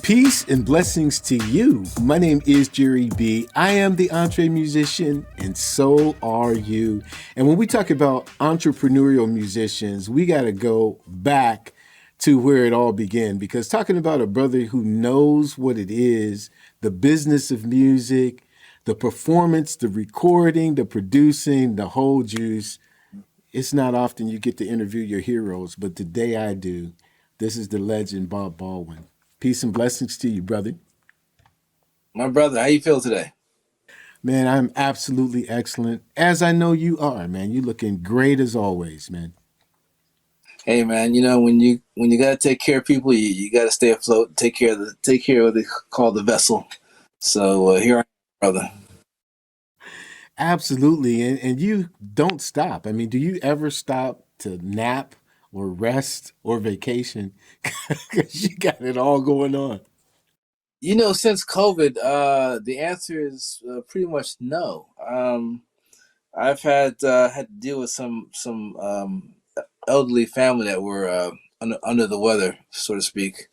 Peace and blessings to you. My name is Jerry B. I am the EntreMusician, and so are you. And when we talk about entrepreneurial musicians, we got to go back to where it all began, because talking about a brother who knows what it is, the business of music, the performance, the recording, the producing, the whole juice, it's not often you get to interview your heroes, but today I do. This is the legend, Bob Baldwin. Peace and blessings to you, brother. My brother, how you feel today? Man, I'm absolutely excellent, as I know you are, man. You looking great as always, man. Hey man, when you gotta take care of people, you gotta stay afloat. Take care of what they call the vessel. So here I am, brother. Absolutely. And you don't stop. I mean, do you ever stop to nap or rest or vacation? Because you got it all going on. Since COVID, the answer is pretty much no. I've had to deal with some elderly family that were under the weather, so to speak,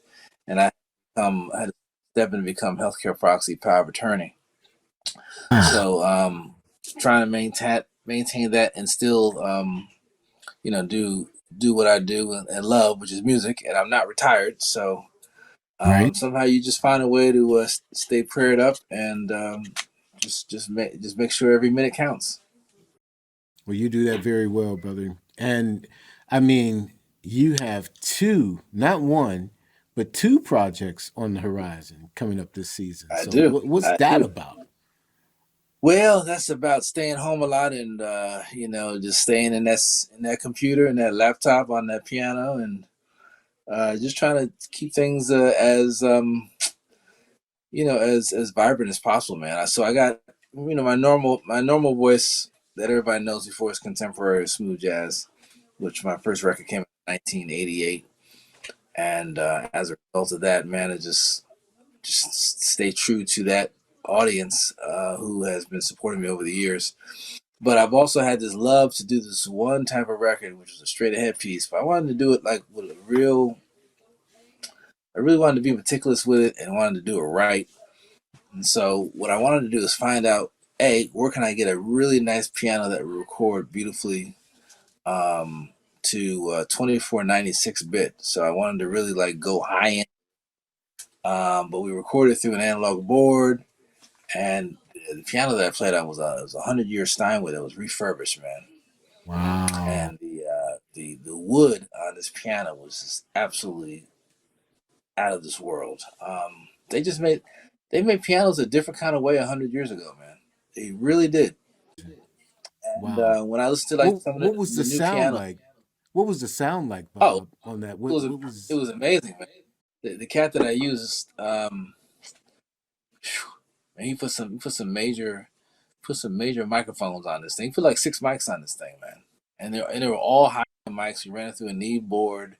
and I had to step in and become healthcare proxy power of attorney. So trying to maintain that and still do what I do and love, which is music, and I'm not retired. So Right. somehow you just find a way to stay prayed up and just make sure every minute counts. Well, you do that very well, brother. And I mean, you have two, not one, but two projects on the horizon coming up this season. I So do. what's I that do. about? Well, that's about staying home a lot and just staying in that computer and that laptop on that piano and just trying to keep things as vibrant as possible, man. So I got my normal voice that everybody knows before is contemporary smooth jazz, which my first record came in 1988, and as a result of that, man, I just stay true to that audience who has been supporting me over the years. But I've also had this love to do this one type of record, which was a straight ahead piece. But I wanted to do it like with a real. I really wanted to be meticulous with it and wanted to do it right. And so what I wanted to do is find out, where can I get a really nice piano that will record beautifully to 2496 bit. So I wanted to really like go high end, but we recorded through an analog board, and the piano that I played on was a 100-year Steinway that was refurbished, man. Wow. And the wood on this piano was just absolutely out of this world. They made pianos a different kind of way 100 years ago, man. They really did. And Wow. when I listened to like What some of what was the the new sound piano, like? What was the sound like, oh, Bob, on that? it was What it was was amazing, man. The cat that I used, man, he put some major microphones on this thing. He put like 6 mics on this thing, man. And they were all high mics. We ran it through a knee board,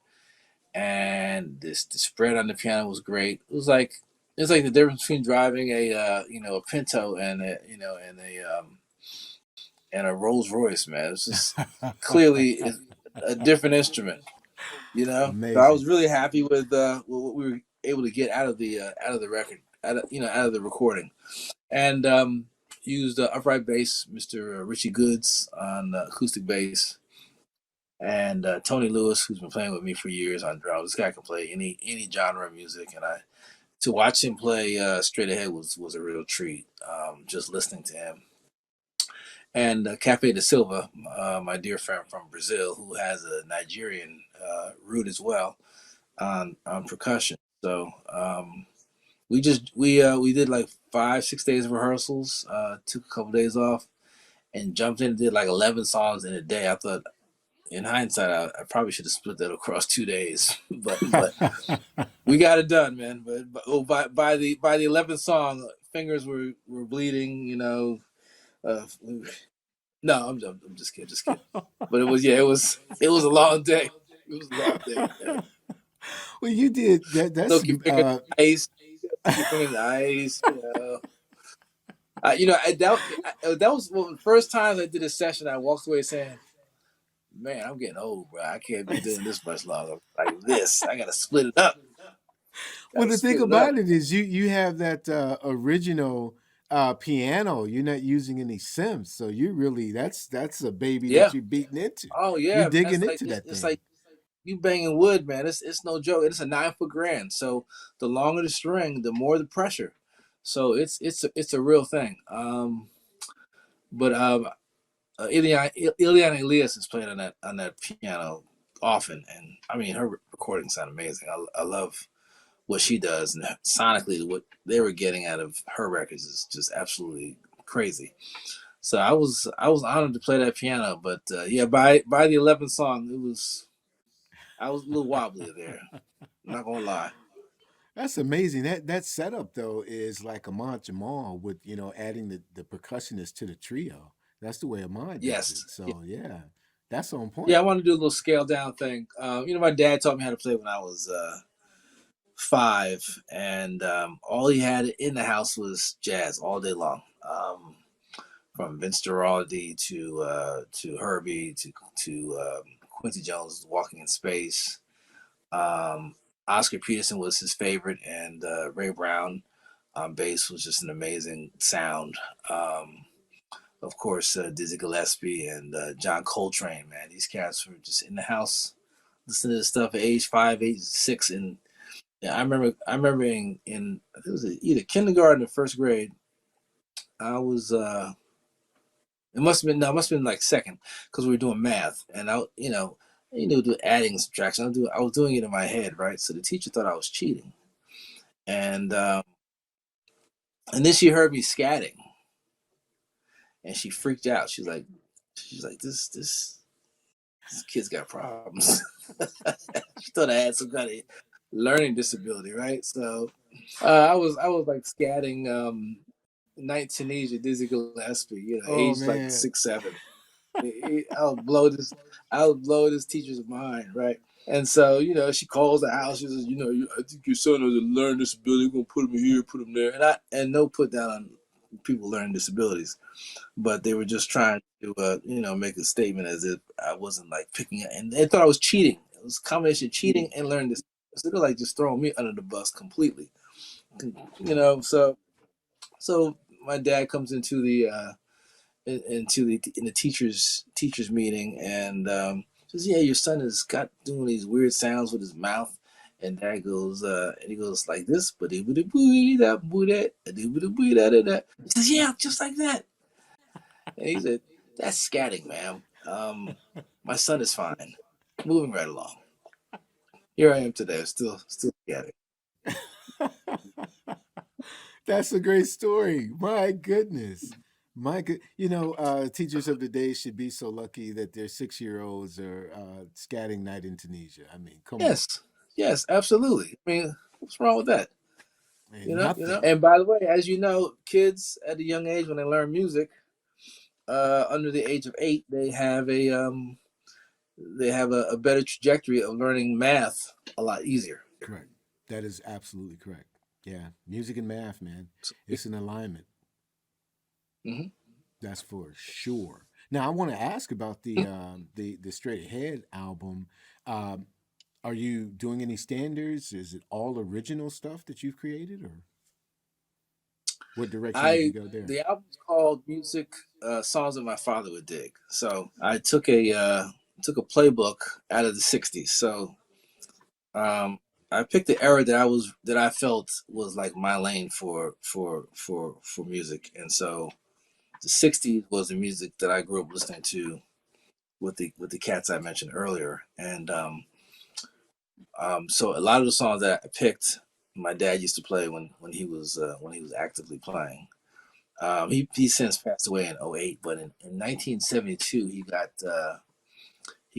and the spread on the piano was great. It was like the difference between driving a Pinto and a Rolls Royce, man. It's just clearly a different instrument. So I amazing? was really happy with what we were able to get out of the record, out of the recording, and used upright bass, Mr. Richie Goods on acoustic bass, and Tony Lewis, who's been playing with me for years on drums. This guy can play any genre of music, and I to watch him play straight ahead was a real treat. Just listening to him. And Cafe de Silva, my dear friend from Brazil, who has a Nigerian root as well on percussion. So we did like 5 6 days of rehearsals, took a couple days off, and jumped in and did like 11 songs in a day. I thought, in hindsight, I probably should have split that across 2 days, but we got it done, man. By the 11th song, fingers were bleeding. Uh, no, I'm just kidding, just kidding. But it was a long day. It was a long day, man. Well, you did that. That's Soak your fingers in ice. Soak your fingers in ice. That was one of the first times I did a session. I walked away saying, "Man, I'm getting old, bro. I can't be doing this much longer like this. I gotta split it up." Well, Gotta the thing speed it up. about it is you have that original piano. You're not using any synths, so you really that's a baby that Yeah. you're beating into. Oh You're yeah, man. digging into that It's thing. like you banging wood, man. It's no joke. It's a 9 foot grand. So the longer the string, the more the pressure. So it's a real thing. But Ileana Elias is playing on that piano often, and I mean her recordings sound amazing. I love what she does, and sonically what they were getting out of her records is just absolutely crazy. So I was honored to play that piano, but yeah, by the 11th song, I was a little wobbly there. I'm not gonna lie. That's amazing. That setup though is like Ahmad Jamal with adding the percussionist to the trio. That's the way Ahmad does Yes, it. So yeah, that's on yeah, point. I want to do a little scale down thing. My dad taught me how to play when I was 5, and all he had in the house was jazz all day long. From Vince Guaraldi to Herbie to Quincy Jones, Walking in Space. Um, Oscar Peterson was his favorite, and Ray Brown on bass was just an amazing sound. Um, of course, Dizzy Gillespie and John Coltrane, man, these cats were just in the house listening to this stuff at age 5, age 6, and yeah, I remember in it was either kindergarten or first grade. I was it must have been no, it must have been like second because we were doing math, and do adding subtraction. I was doing it in my head, right? So the teacher thought I was cheating, and and then she heard me scatting, and she freaked out. She's like, this kid's got problems. She thought I had some kind of learning disability, right? So I was like scatting Night Tunisia, Dizzy Gillespie, Oh age like man. 6, 7. I'll blow this teacher's mind, right? And so, she calls the house. She says, I think your son has a learning disability. We're gonna put him here, put him there, and no put down on people learning disabilities, but they were just trying to, make a statement as if I wasn't like picking it, and they thought I was cheating. It was a combination of cheating and learning this. So they're like just throwing me under the bus completely, So my dad comes into the in the teachers meeting and says, "Yeah, your son has got doing these weird sounds with his mouth." And dad goes, and he goes like this, but he says, "Yeah, just like that." And he said, "That's scatting, ma'am. My son is fine. Moving right along. Here I am today, still scatting." That's a great story. My goodness. My good, teachers of the day should be so lucky that their 6-year-olds are scatting night in Tunisia. I mean, come on. Yes, yes, absolutely. I mean, what's wrong with that? Ain't nothing. And by the way, as you know, kids at a young age when they learn music, under the age of 8, they have a better trajectory of learning math a lot easier. Correct. That is absolutely correct. Yeah, music and math, man. So, It's an alignment. mhm. That's for sure. Now, I want to ask about the Straight Ahead album. Um, are you doing any standards? Is it all original stuff that you've created, or what direction did you I go there? The album's called Music Songs That My Father Would Dig. So I took a playbook out of the '60s. So um, I picked the era that I felt was like my lane for music, and so the '60s was the music that I grew up listening to with the cats I mentioned earlier, and so a lot of the songs that I picked, my dad used to play when he was actively playing. He since passed away in '08, but in 1972 he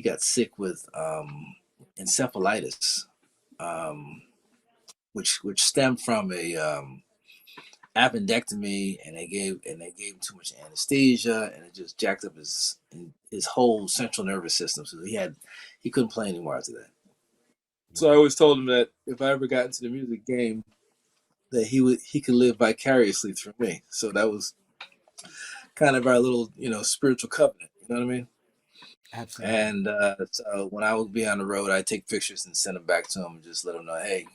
got sick with encephalitis, um, which stemmed from a appendectomy, and they gave him too much anesthesia, and it just jacked up his whole central nervous system. So he couldn't play anymore after that. So I Wow. always told him that if I ever got into the music game, that he could live vicariously through me. So that was kind of our little spiritual covenant. You know what I mean? Absolutely. And so when I would be on the road, I'd take pictures and send them back to him and just let him know, hey,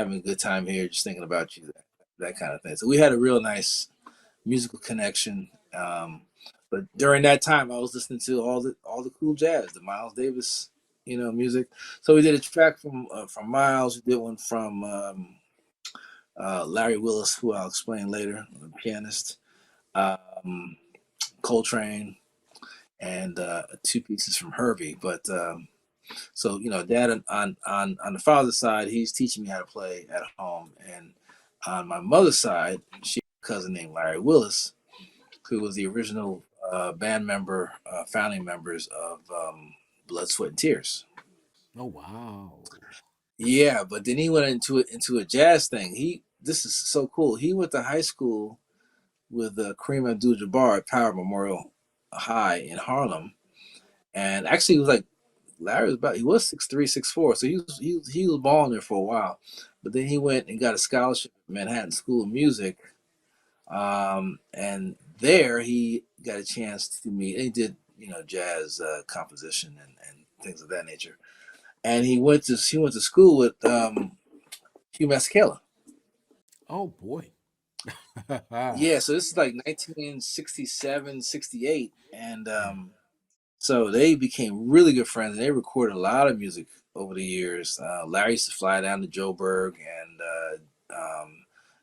having a good time here, just thinking about you, that kind of thing. So we had a real nice musical connection. But during that time, I was listening to all the cool jazz, the Miles Davis, music. So we did a track from Miles. We did one from Larry Willis, who I'll explain later, the pianist. Um, Coltrane, and two pieces from Herbie. But so Dad on the father's side, he's teaching me how to play at home, and on my mother's side, she has a cousin named Larry Willis, who was the original band member, founding members of Blood, Sweat, and Tears. Oh wow. Yeah, but then he went into a jazz thing. This is so cool. He went to high school with Kareem Abdul-Jabbar at Power Memorial High in Harlem, and actually he was like Larry he was 6'3", 6'4", so he was balling there for a while, but then he went and got a scholarship at Manhattan School of Music, and there he got a chance to meet. And he did jazz composition and things of that nature, and he went to school with Hugh Masekela. Oh boy. Yeah, so this is like 1967, 68, and so they became really good friends, and they recorded a lot of music over the years. Larry used to fly down to Joburg and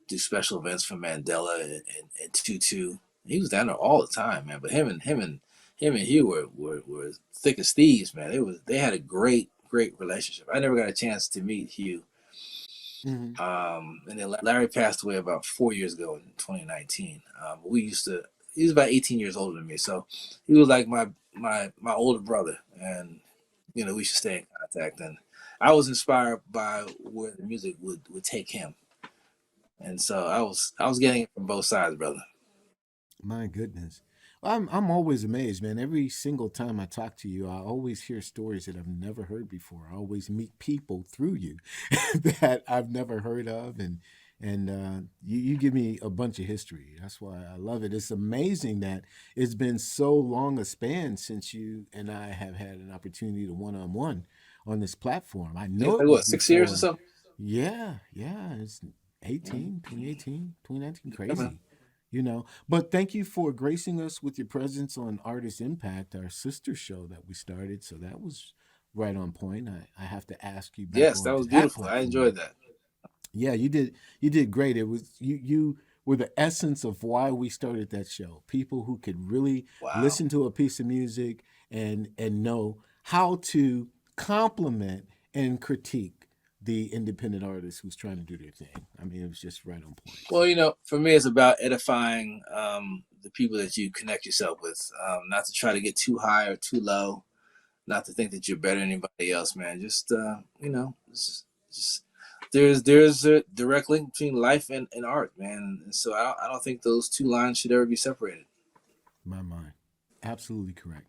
do special events for Mandela and Tutu. He was down there all the time, man. But him and Hugh were thick as thieves, man. They had a great relationship. I never got a chance to meet Hugh. Hmm. And then Larry passed away about 4 years ago in 2019. He was about 18 years older than me, so he was like my older brother, and we should stay in contact. And I was inspired by where the music would take him, and so I was getting it from both sides, brother. My goodness. I'm always amazed, man. Every single time I talk to you, I always hear stories that I've never heard before. I always meet people through you that I've never heard of, and you give me a bunch of history. That's why I love it. It's amazing that it's been so long a span since you and I have had an opportunity to one on one on this platform. I Yeah, know it like was what, 6 years or before. so? Yeah. It's Mm, 2018, 2019, yeah, man. crazy. But thank you for gracing us with your presence on Artist Impact, our sister show that we started. So that was right on point. I have to ask you back Yes, that onto was that beautiful. I platform. enjoyed that. Yeah, you did great. It was you were the essence of why we started that show. People who could really Wow. listen to a piece of music and know how to compliment and critique the independent artist who's trying to do their thing. I mean, it was just right on point. Well, So, for me, it's about edifying the people that you connect yourself with. Not to try to get too high or too low. Not to think that you're better than anybody else, man. Just just there's a direct link between life and art, man. And so I don't think those two lines should ever be separated. my mind. Absolutely correct.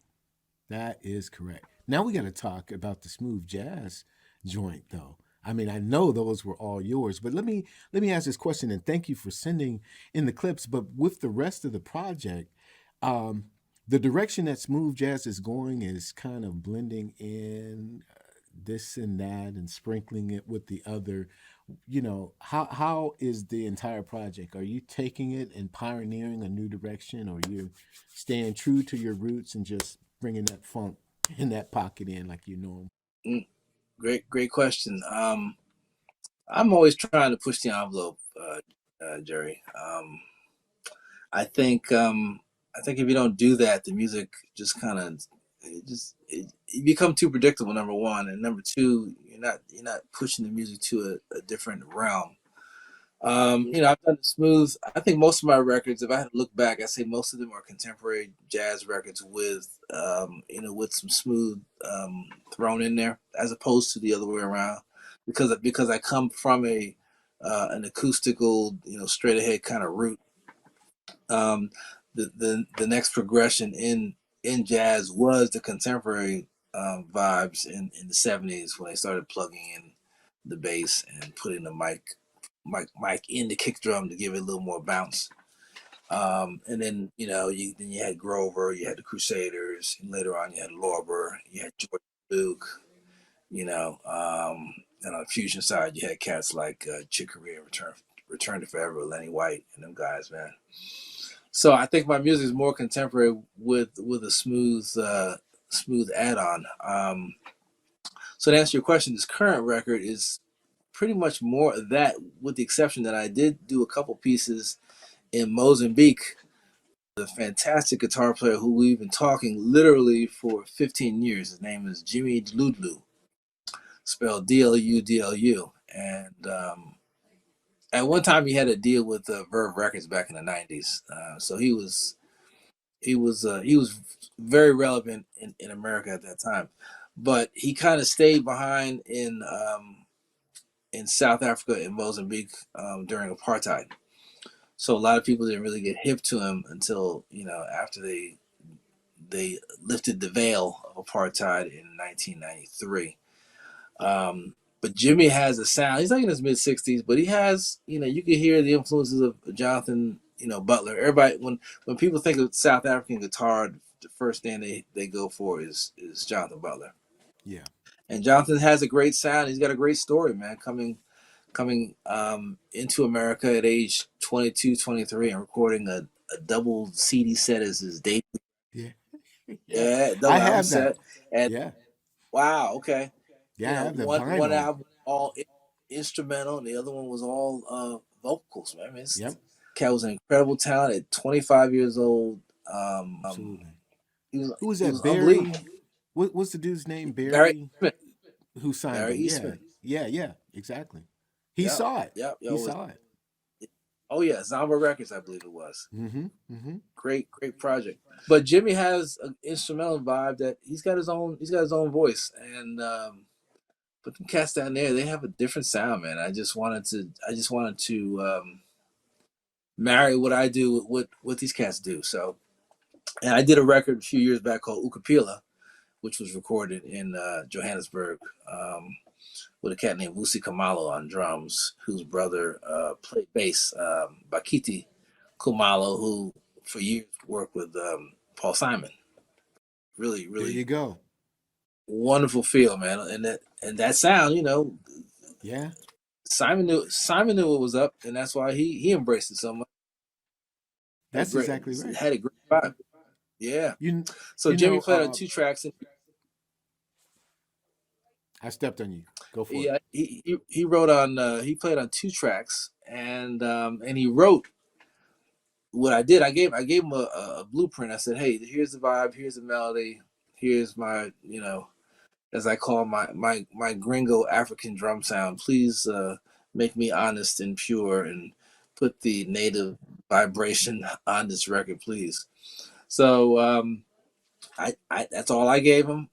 That is correct. Now we got to talk about the smooth jazz joint, though. I mean, I know those were all yours, but let me ask this question, and thank you for sending in the clips. But with the rest of the project, um, the direction that smooth jazz is going is kind of blending in this and that and sprinkling it with the other. How is the entire project? Are you taking it and pioneering a new direction, or you staying true to your roots and just bringing that funk in that pocket in like you know? Mm, great question. I'm always trying to push the envelope, Jerry. I think if you don't do that, the music just kind of you become too predictable. Number one, and number two, you're not pushing the music to a different realm. I've done smooth. I think most of my records, if I had to look back, I'd say most of them are contemporary jazz records with some smooth thrown in there, as opposed to the other way around, because I come from an acoustical, straight ahead kind of route. Um, the next progression in jazz was the contemporary vibes in the '70s when they started plugging in the bass and putting the mic in the kick drum to give it a little more bounce. And then you had Grover, you had the Crusaders, and later on you had Lorber, you had George Duke, And on the fusion side, you had cats like Chick Corea, Return to Forever, Lenny White, and them guys, man. So I think my music is more contemporary with a smooth add on. So to answer your question, this current record is pretty much more of that, with the exception that I did do a couple pieces in Mozambique. The fantastic guitar player who we've been talking literally for 15 years. His name is Jimmy Dludlu, spelled Dludlu. And at one time he had a deal with Verve Records back in the 90s. So he was very relevant in America at that time. But he kind of stayed behind in South Africa and Mozambique during apartheid. So a lot of people didn't really get hip to him until after they lifted the veil of apartheid in 1993. But Jimmy has a sound. He's like in his mid 60s, but he has you can hear the influences of Jonathan Butler. Everybody when people think of South African guitar, the first thing they go for is Jonathan Butler. Yeah. And Jonathan has a great sound. He's got a great story, man. Coming into America at age 22, 23, and recording a double CD set as his debut. Yeah. Yeah. Yeah, I double album have that. set. And Yeah. wow, okay. Yeah, I have the One vinyl. album all instrumental, and the other one was all vocals. Man, I mean, this Yep. cat was an incredible talent at 25 years old. Absolutely. He was Who was he that? was unbelievable. Barry? What's the dude's name? Barry Barry? Eastman. Who signed Barry him? Yeah. Eastman. Yeah. Yeah. Exactly. He Yep, saw it. yep. He Yo, saw it. oh yeah, Zamba Records, I believe it was. Mm-hmm. Mm-hmm. Great project. But Jimmy has an instrumental vibe that he's got his own. He's got his own voice, and but the cats down there, they have a different sound, man. I just wanted to marry what I do with what these cats do. So, and I did a record a few years back called Ukapila, which was recorded in Johannesburg, with a cat named Lucy Kamalo on drums, whose brother played bass, Bakiti Kumalo, who for years worked with Paul Simon. Really, There you really go. wonderful feel, man. And that sound, Yeah. Simon knew it was up, and that's why he embraced it so much. Had a That's great exactly right. had a great vibe. Yeah. You So you Jimmy know, played on two tracks, and I stepped on you. Go for it. he wrote on he played on two tracks, and he wrote what I did. I gave him a blueprint. I said, hey, here's the vibe, here's the melody, here's my as I call my gringo African drum sound. Please make me honest and pure and put the native vibration on this record, please. So I that's all I gave him.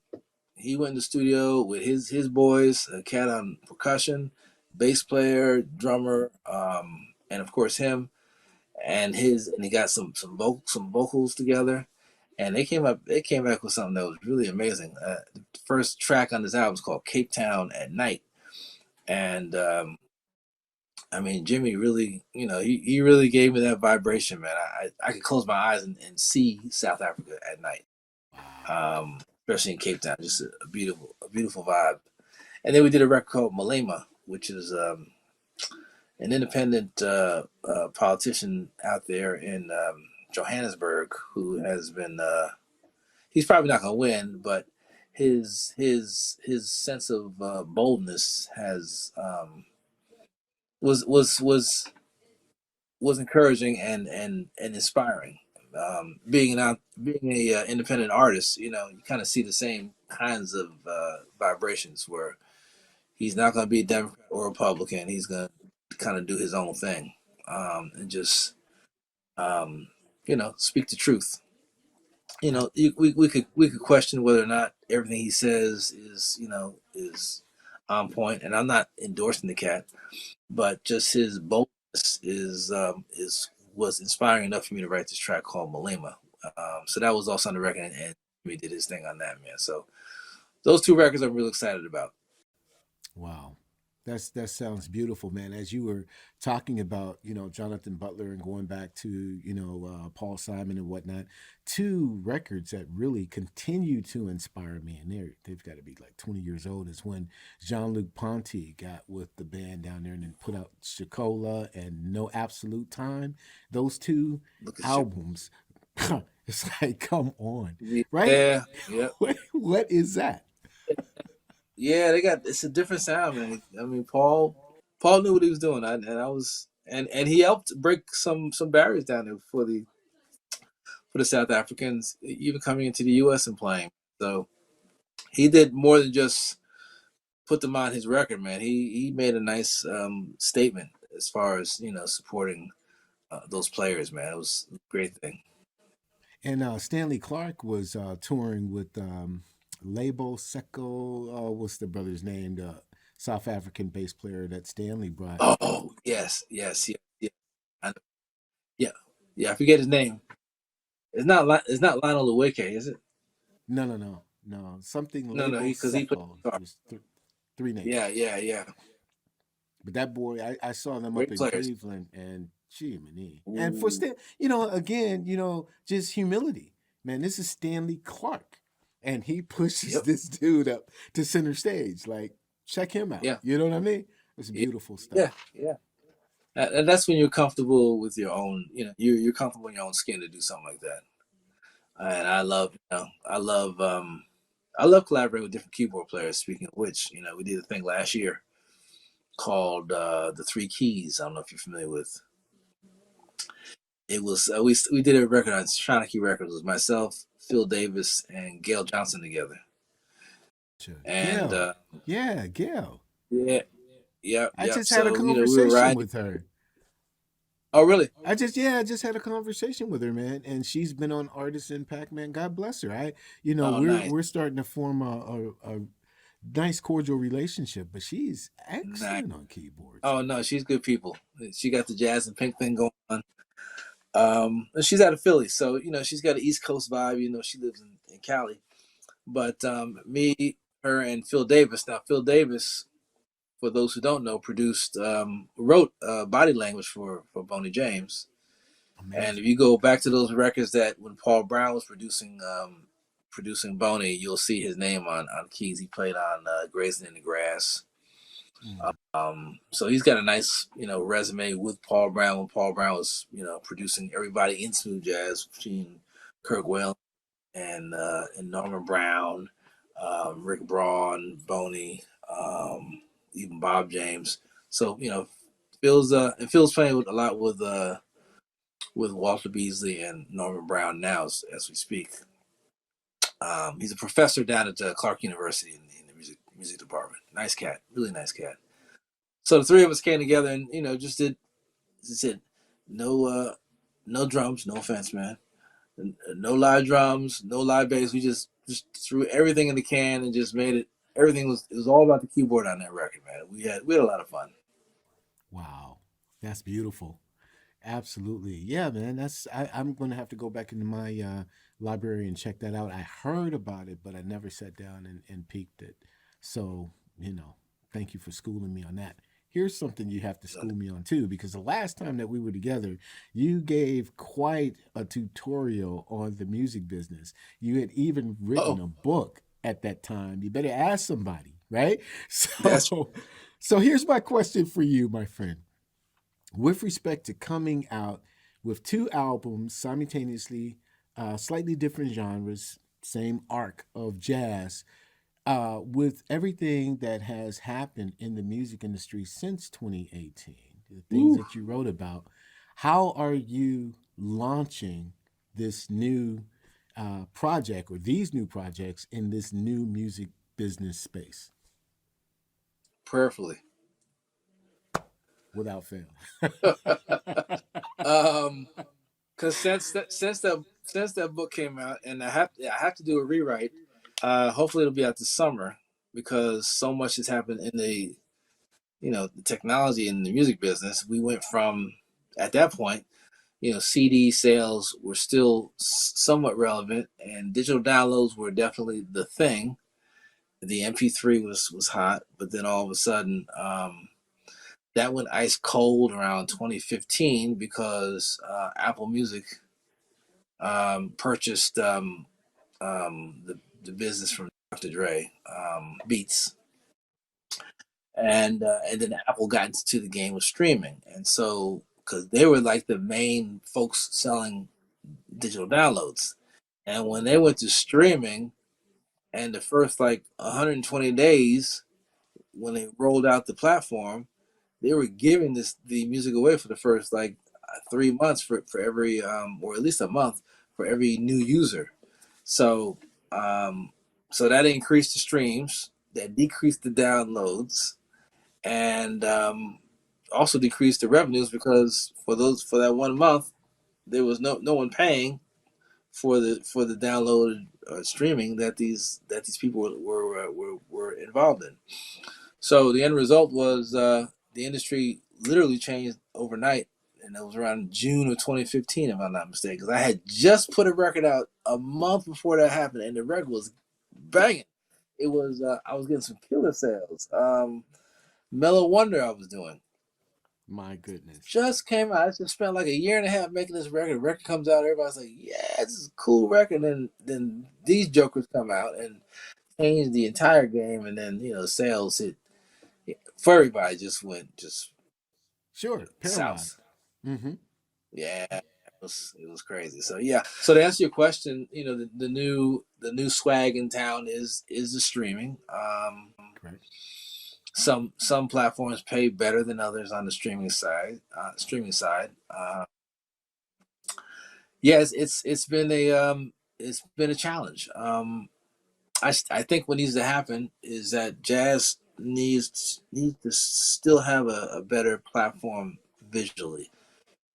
He went in the studio with his boys, a cat on percussion, bass player, drummer, and of course him and he got some vocals together, and they came back with something that was really amazing. The first track on this album is called Cape Town at Night, and I mean Jimmy really he really gave me that vibration, man. I could close my eyes and see South Africa at night, Wow. especially in Cape Town, just a beautiful vibe. And then we did a record called Malema, which is an independent politician out there in Johannesburg who has been he's probably not going to win, but his sense of boldness has was was was was encouraging and inspiring. Being a independent artist, you kind of see the same kinds of vibrations where he's not going to be a Democrat or Republican. He's going to kind of do his own thing, and just um, speak the truth. I, We could question whether or not everything he says is on point, and I'm not endorsing the cat, but just his boldness is was inspiring enough for me to write this track called Malema. So that was also on the record, and he did his thing on that, man. So those two records I'm real excited about. wow. That sounds beautiful, man. As you were talking about, Jonathan Butler and going back to, Paul Simon and whatnot, two records that really continue to inspire me, and they've got to be like 20 years old. Is when Jean-Luc Ponty got with the band down there and then put out Chicola and No Absolute Time. Those two Look at you. albums, it's like, come on, right? Yeah, yeah, What is that? yeah. They got it's a different sound, man. I mean, Paul knew what he was doing, and I was, and he helped break some barriers down there for the South Africans, even coming into the U.S. and playing. So he did more than just put them on his record, man. He made a nice statement as far as supporting those players, man. It was a great thing. And Stanley Clark was touring with Labo Seko. What's the brother's name? The South African bass player that Stanley brought. Oh yes, yes, yeah, yeah, I, yeah, yeah. I forget his name. It's not Lionel Lewicke, is it? No, no, no, no. Something No, no. Labo He played Seko. guitar. There's three names. Yeah, yeah, yeah. But that boy, I saw them up Great in players. Cleveland, and gee, many. And for Ooh, Stan, again, just humility, man. This is Stanley Clark, and he pushes yep, this dude up to center stage. Like, check him out. yeah, You know what I mean? It's yeah, beautiful yeah, stuff. yeah. And that's when you're comfortable with your own. You're comfortable in your own skin to do something like that. And I love collaborating with different keyboard players. Speaking of which, we did a thing last year called the Three Keys. I don't know if you're familiar with. It was we did a record on Shawnee Records. It was myself, Phil Davis, and Gail Johnson together. Sure. And Gail. Yeah, Gail. yeah, yeah, I yeah. just had a So we were conversation riding. with her. Oh, really? I just had a conversation with her, man, and she's been on Artist Impact, man. God bless her. Oh, nice, We're starting to form a nice cordial relationship, but she's nice. excellent on keyboards. Oh no, she's good people. She got the jazz and pink thing going on. And she's out of Philly, so she's got an East Coast vibe. She lives in Cali. But me, her, and Phil Davis. Now, Phil Davis, for those who don't know, wrote Body Language for Boney James. And if Amazing. you go back to those records that when Paul Brown was producing Boney, you'll see his name on keys. He played on Grazing in the Grass. Mm. So he's got a nice, resume with Paul Brown when Paul Brown was, producing everybody in smooth jazz, between Kirk Whalen and Norman Brown, Rick Braun, Boney, even Bob James. So Phil's playing with a lot with Walter Beasley and Norman Brown now as we speak. He's a professor down at Clark University in the music department. Nice cat, really nice cat. So the three of us came together and just said no no drums, no offense, man, no live drums, no live bass. We just threw everything in the can and just made it. Everything it was all about the keyboard on that record, man. We had a lot of fun. Wow, that's beautiful. Absolutely. Yeah, man. I'm gonna have to go back into my library and check that out. I heard about it, but I never sat down and peeked it. So, thank you for schooling me on that. Here's something you have to school me on too, because the last time that we were together, you gave quite a tutorial on the music business. You had even written Oh, a book at that time. You better ask somebody, right? that's So here's my question for you, my friend, with respect to coming out with two albums simultaneously, slightly different genres, same arc of jazz, with everything that has happened in the music industry since 2018, the things Woo. that you wrote about, how are you launching this new project or these new projects in this new music business space Prayerfully. without fail? um, because since that book came out, and I have to do a rewrite. Hopefully it'll be out this summer because so much has happened in the technology in the music business. We went from at that point, CD sales were still somewhat relevant, and digital downloads were definitely the thing. The MP3 was hot, but then all of a sudden, that went ice cold around 2015 because Apple Music purchased the business from Dr. Dre, Beats, and then Apple got into the game of streaming, and so because they were like the main folks selling digital downloads, and when they went to streaming, and the first like 120 days when they rolled out the platform, they were giving the music away for the first like 3 months for every or at least a month for every new user. So um, so that increased the streams, that decreased the downloads, and also decreased the revenues because for that 1 month there was no one paying for the downloaded streaming that these people were involved in. So the end result was the industry literally changed overnight, and it was around June of 2015, if I'm not mistaken. Because I had just put a record out a month before that happened, and the record was banging. It was I was getting some killer sales. Mellow Wonder I was doing My goodness. just came out. I just spent like a year and a half making this record. The record comes out, everybody's like, "Yeah, this is a cool record." And then these jokers come out and change the entire game, and then sales hit for everybody just Sure, south. paralyzed. Mm-hmm. Yeah, it was crazy. So yeah. So to answer your question, the new swag in town is the streaming. Correct. Some platforms pay better than others on the streaming side. Yes, it's been a challenge. I think what needs to happen is that jazz needs to still have a better platform visually.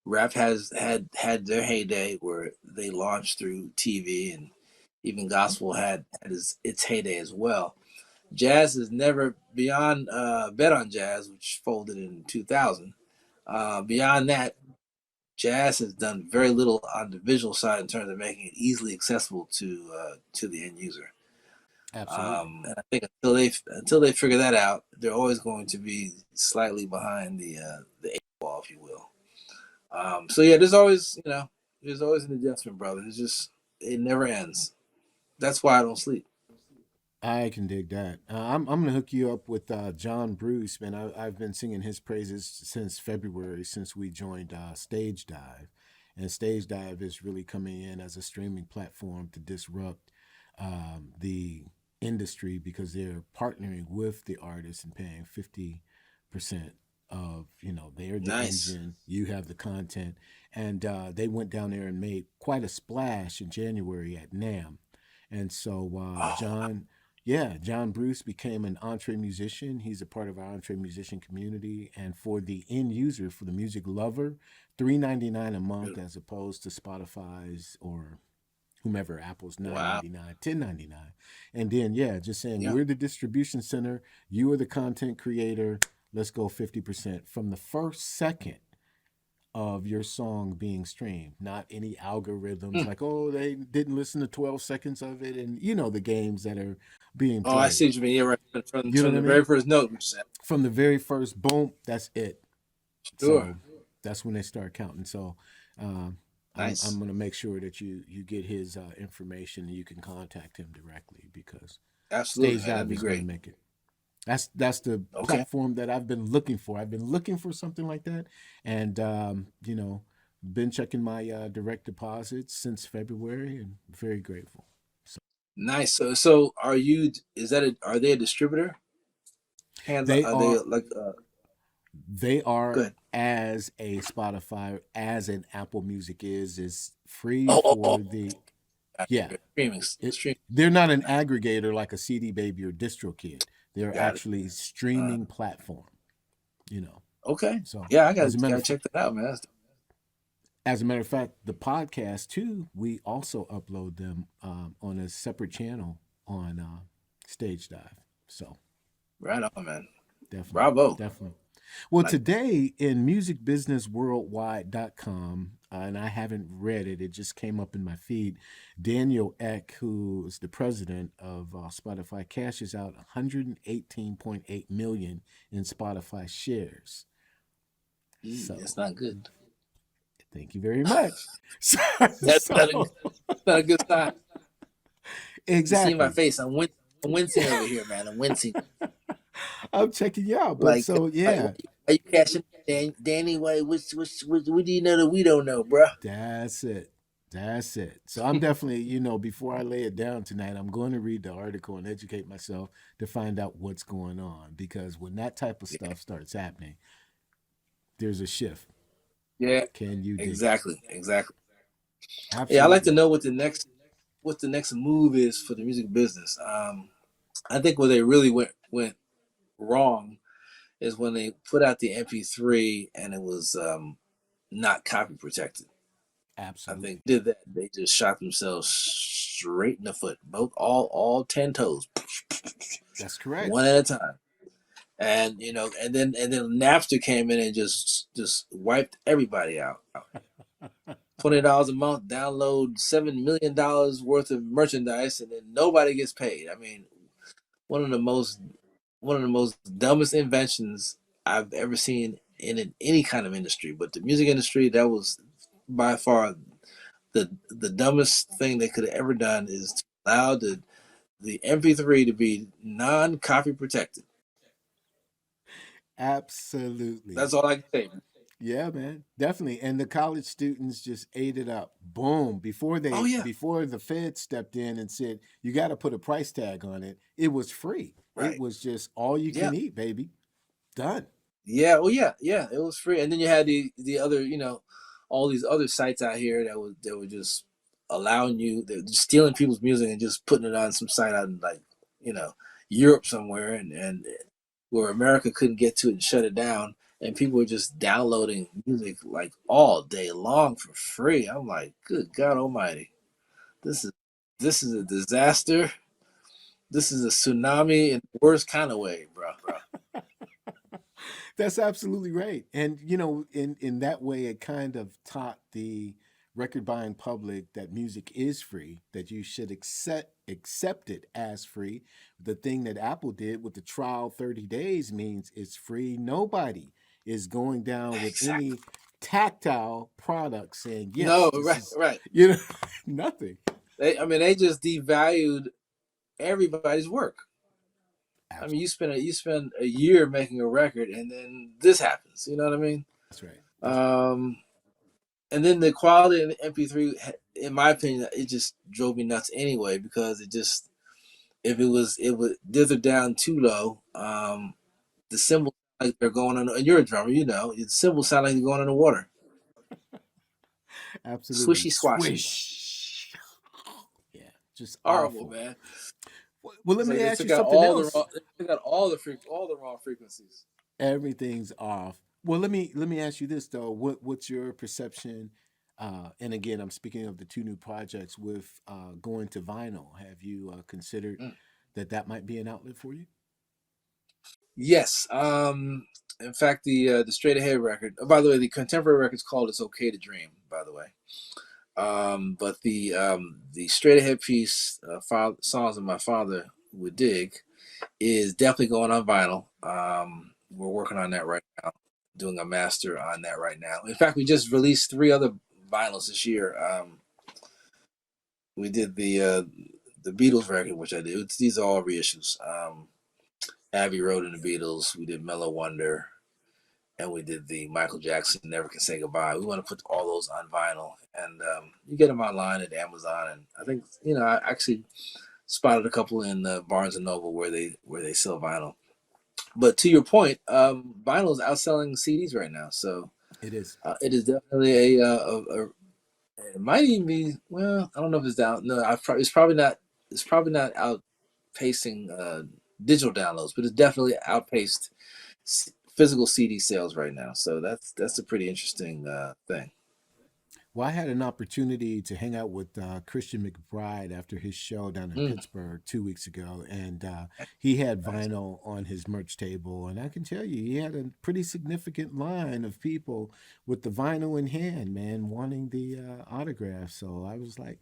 Rap has had their heyday where they launched through TV, and even gospel had its heyday as well. Jazz is never beyond Bet on Jazz, which folded in 2000. Beyond that, jazz has done very little on the visual side in terms of making it easily accessible to the end user. Absolutely. And I think until they figure that out, they're always going to be slightly behind the eight ball, if you will. So yeah, there's always an adjustment, brother. It never ends. That's why I don't sleep. I can dig that. I'm gonna hook you up with John Bruce, man. I've been singing his praises since February, since we joined StageDive, and StageDive is really coming in as a streaming platform to disrupt the industry because they're partnering with the artists and paying 50% of they're the Nice. engine, you have the content, and they went down there and made quite a splash in January at NAM. And so Oh, John, yeah, John Bruce became an EntreMusician. He's a part of our EntreMusician community. And for the end user, for the music lover, $3.99 a month as opposed to Spotify's or whomever, Apple's wow. 9.99, 10.99. And then yeah, just saying Yeah. we're the distribution center, you are the content creator. Let's go 50% from the first second of your song being streamed, not any algorithms Hmm. like, oh, they didn't listen to 12 seconds of it. And the games that are being Oh, I see played. what you mean. Yeah, right. From You know from what I the very mean? first note, you said. From the very first boom, that's it. Sure. So that's when they start counting. So um, I'm Nice. going to make sure that you get his information and you can contact him directly because Absolutely, Stage man. That'd Dive be is going to great. make it. That's the Okay. platform that I've been looking for. I've been looking for something like that, and been checking my direct deposits since February, and very grateful. So Nice. So are you? Are they a distributor? they Are they are like? they are Good. as a Spotify, as an Apple Music is free Oh, oh, oh. for the yeah. Gotcha. Streaming. It, Stream. they're not an aggregator like a CD Baby or DistroKid. They're Got it. actually Uh, streaming platform. You know, okay. so Yeah, I as a matter gotta of check that out, man. As a matter of fact, the podcast too, we also upload them on a separate channel on Stage Dive. So Right on, man. definitely, Bravo. definitely. Well, Like, today in musicbusinessworldwide.com, and I haven't read it, it just came up in my feed. Daniel Eck, who is the president of Spotify, cashes out 118.8 million in Spotify shares. it's So, not good. thank you very much. So, That's not a good sign. You see my exactly. face. I'm wincing over here, man. I'm wincing. I'm checking you out. But Like, so, why yeah, are you cashing, Danny? Why? What do you know that we don't know, bro? that's it. That's it. So I'm definitely, before I lay it down tonight, I'm going to read the article and educate myself to find out what's going on. Because when that type of Yeah, stuff starts happening, there's a shift. yeah, Can you dig it? exactly, exactly. Yeah, I like to Absolutely. know what the next move is for the music business. I think where they really went wrong is when they put out the MP3 and it was not copy protected. I think Absolutely. did that they just shot themselves straight in the foot, both all 10 toes, That's correct. one at a time. And and then Napster came in and just wiped everybody out. $20 a month, download $7 million worth of merchandise, and then nobody gets paid. I mean, one of the most one of the most dumbest inventions I've ever seen in any kind of industry. But the music industry, that was by far the dumbest thing they could have ever done is to allow the MP3 to be non copy protected. Absolutely. That's all I can say. Yeah, man, definitely. And the college students just ate it up. Boom! Oh yeah, Before the Fed stepped in and said you got to put a price tag on it, it was free. It right. was just all you Yeah, can eat, baby. Done. yeah. Oh yeah, yeah. It was free, and then you had the other, all these other sites out here that were just allowing you, they're just stealing people's music and just putting it on some site out in, like, you know Europe somewhere, and where America couldn't get to it and shut it down, and people were just downloading music like all day long for free. I'm like, good God Almighty, this is this is a disaster. This is a tsunami in the worst kind of way, bro. That's absolutely right. And in that way, it kind of taught the record buying public that music is free, that you should accept it as free. The thing that Apple did with the trial 30 days means it's free. Nobody is going down with Exactly. any tactile product saying No, yes, this right, is right. you know nothing. I mean, they just devalued everybody's work. I mean, Absolutely. you spend a year making a record, and then this happens. You know what I mean? That's right. That's right. Um, and then the quality in the MP3, in my opinion, it just drove me nuts anyway, because it just, if it would dither down too low, the cymbals like they're going on. And you're a drummer, the cymbals sound like they're going in the water, Absolutely. swishy squashy, Swish. Yeah, just horrible, awful. man. Well, let It's me like ask you something else. they took out all the wrong frequencies. Everything's off. Well, let me ask you this though. What's your perception? And again, I'm speaking of the two new projects with going to vinyl. Have you considered Mm. that might be an outlet for you? Yes. In fact, the straight ahead record. Oh, by the way, the contemporary record's called "It's Okay to Dream." By the way, but the straight ahead piece, songs that my father would dig, is definitely going on vinyl. We're working on that right now, doing a master on that right now. In fact, we just released three other vinyls this year. We did the Beatles record, which I did. These are all reissues. Abbey Road and the Beatles. We did Mellow Wonder, and we did the Michael Jackson Never Can Say Goodbye. We want to put all those on vinyl, and you get them online at Amazon. And I think I actually spotted a couple in Barnes and Noble where they sell vinyl. But to your point, vinyl is outselling CDs right now, so It is. it is definitely it might even be, well, I don't know if it's down. No, it's probably not. It's probably not outpacing digital downloads, but it's definitely outpaced physical CD sales right now. So that's a pretty interesting thing. Well, I had an opportunity to hang out with Christian McBride after his show down in Mm, Pittsburgh 2 weeks ago, and he had nice. vinyl on his merch table. And I can tell you, he had a pretty significant line of people with the vinyl in hand, man, wanting the autograph. So I was like,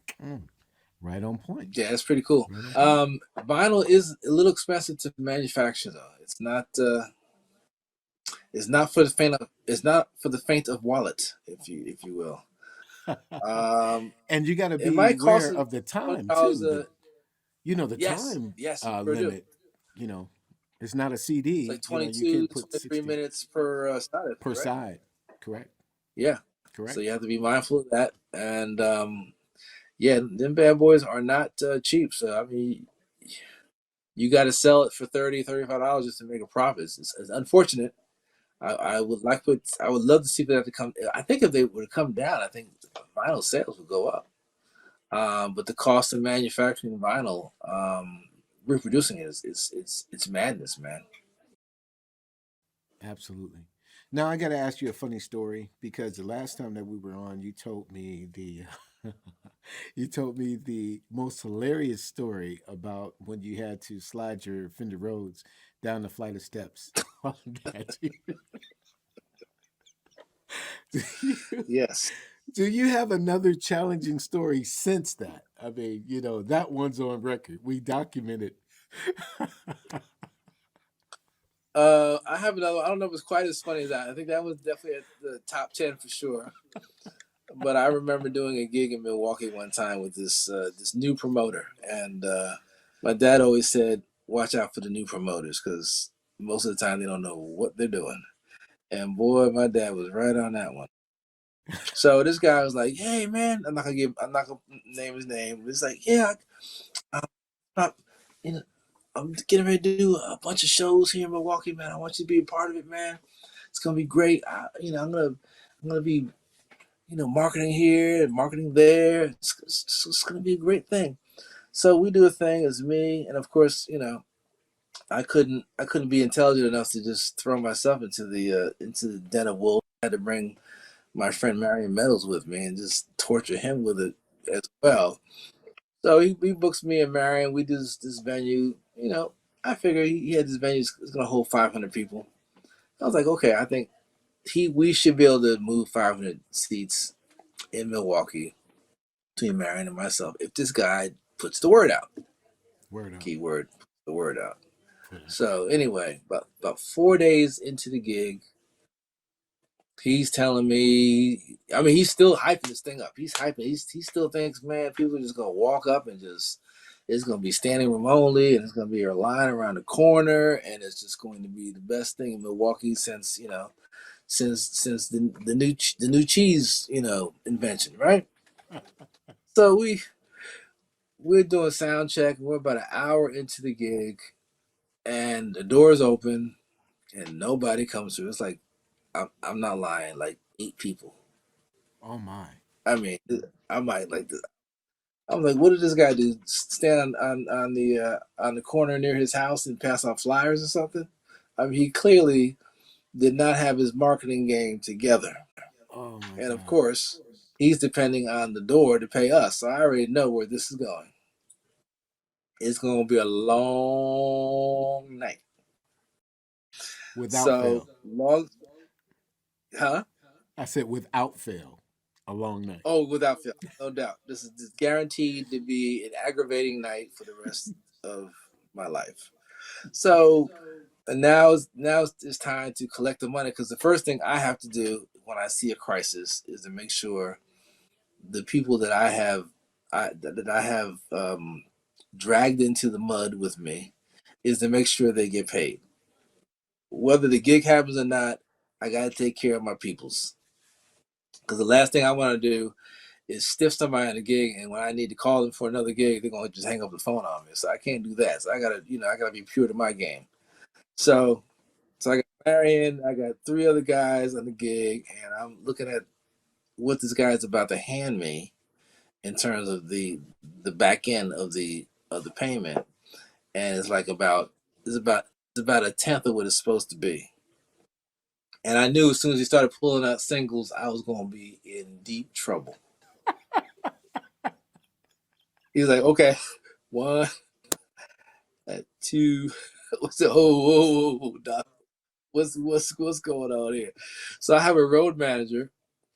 right on point. Yeah, that's pretty cool. Right on point. Vinyl is a little expensive to manufacture, though. It's not. It's not for the faint of. It's not for the faint of wallet, if you will. Um, And you got to it be might cost aware of the twenty time dollars too. a. The Yes, time yes, you sure do. limit. You know, it's not a It's like CD. You 22, can't put 23 60 minutes per side, I think, per right? side. Correct. Yeah. So Correct. you have to be mindful of that, and yeah, them bad boys are not cheap. So I mean, you got to sell it for $30, $35 just to make a profit. It's unfortunate. I would like to. I would love to see that to come. I think if they would have come down, I think vinyl sales would go up. But the cost of manufacturing vinyl, reproducing it it's madness, man. Absolutely. Now I got to ask you a funny story because the last time that we were on, you told me the you told me the most hilarious story about when you had to slide your Fender Rhodes down the flight of steps. do you Yes. do you have another challenging story since that? I mean, that one's on record. We documented. I have another. I don't know if it's quite as funny as that. I think that was definitely at the top 10 for sure. But I remember doing a gig in Milwaukee one time with this new promoter, and my dad always said, "Watch out for the new promoters because most of the time they don't know what they're doing." And boy, my dad was right on that one. So this guy was like, "Hey man, I'm not gonna name his name. But it's like, yeah, I'm not, you know, I'm getting ready to do a bunch of shows here in Milwaukee, man. I want you to be a part of it, man. It's gonna be great. I'm gonna be, marketing here and marketing there. It's gonna be a great thing." So we do a thing as me, and of course, I couldn't be intelligent enough to just throw myself into the den of wolves. I had to bring my friend Marion Meadows with me and just torture him with it as well. So he books me and Marion. We do this venue. I figure he had this venue is going to hold 500 people. I was like, okay, I think we should be able to move 500 seats in Milwaukee between Marion and myself if this guy puts the word out. Word up. Keyword, the word out. For that. So anyway, about 4 days into the gig, he's telling me. I mean, he's still hyping this thing up. He's hyping. He still thinks, man, people are just gonna walk up and just. It's gonna be standing room only, and it's gonna be a line around the corner, and it's just going to be the best thing in Milwaukee since the new cheese invention, right? So we're doing sound check. And we're about an hour into the gig, and the doors open, and nobody comes through. It's like I'm not lying, like 8 people. Oh my. I mean, I might like this. I'm like, what did this guy do? Stand on the corner near his house and pass out flyers or something? I mean, he clearly did not have his marketing game together. Oh my And of God. course, he's depending on the door to pay us. So I already know where this is going. It's going to be a long night. Without So fail. long, huh? I said without fail. A long night. Oh, without fail, no doubt. This is guaranteed to be an aggravating night for the rest of my life. So and now it's time to collect the money because the first thing I have to do when I see a crisis is to make sure the people that I have dragged into the mud with me is to make sure they get paid. Whether the gig happens or not, I got to take care of my peoples because the last thing I want to do is stiff somebody in a gig, and when I need to call them for another gig, they're gonna just hang up the phone on me. So I can't do that. So I gotta be pure to my game. So So I got Marion, I got 3 other guys on the gig, and I'm looking at what this guy's about to hand me in terms of the back end of the payment, and it's like about it's about a tenth of what it's supposed to be. And I knew as soon as he started pulling out singles, I was going to be in deep trouble. He's like, okay, one, two. What's it? Oh, doc. What's going on here? So I have a road manager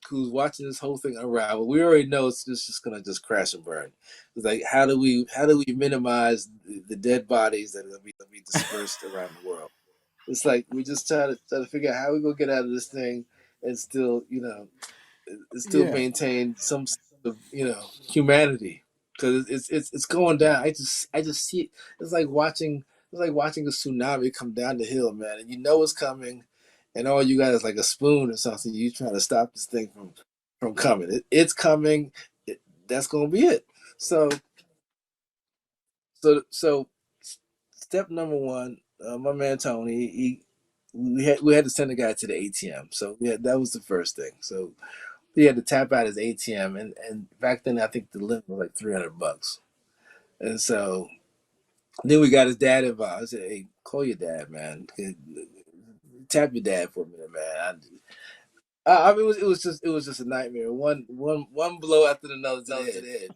who's watching this whole thing unravel. We already know it's just gonna just crash and burn. It's like how do we minimize the dead bodies that are gonna be dispersed around the world? It's like we just try to figure out how we gonna get out of this thing and still still Yeah. maintain some sort of humanity, because it's going down. I just see it. It's like watching a tsunami come down the hill, man, and you know it's coming, and all you got is like a spoon or something. You trying to stop this thing from coming. It's coming. That's gonna be it. So so step number one, my man Tony, we had to send the guy to the ATM. So yeah, that was the first thing. So he had to tap out his ATM, and back then I think the limit was like $300. And so then we got his dad involved. I said, "Hey, call your dad, man. Tap your dad for a minute, man." I mean, it was just a nightmare. One blow after another to the head.